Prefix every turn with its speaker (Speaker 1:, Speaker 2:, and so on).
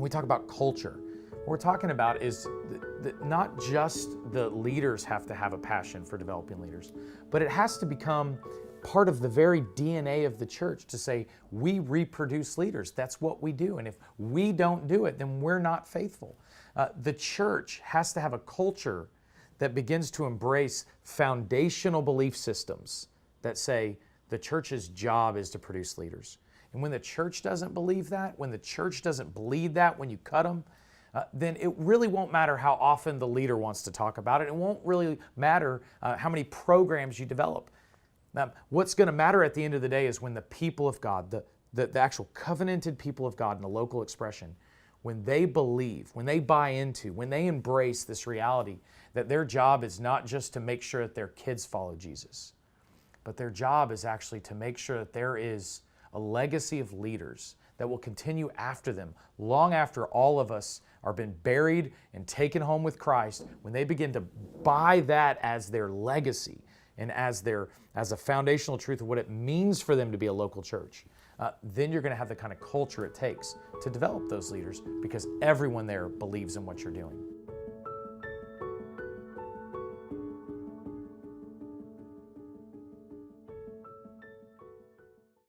Speaker 1: we talk about culture, what we're talking about is that not just the leaders have to have a passion for developing leaders, but it has to become part of the very DNA of the church to say, we reproduce leaders. That's what we do. And if we don't do it, then we're not faithful. The church has to have a culture that begins to embrace foundational belief systems that say the church's job is to produce leaders. And when the church doesn't believe that, when the church doesn't bleed that, when you cut them, then it really won't matter how often the leader wants to talk about it. It won't really matter how many programs you develop. What's going to matter at the end of the day is when the people of God, the actual covenanted people of God in the local expression, when they believe, when they buy into, when they embrace this reality that their job is not just to make sure that their kids follow Jesus, but their job is actually to make sure that there is a legacy of leaders that will continue after them long after all of us are been buried and taken home with Christ. When they begin to buy that as their legacy and as a foundational truth of what it means for them to be a local church, then you're going to have the kind of culture it takes to develop those leaders, because everyone there believes in what you're doing.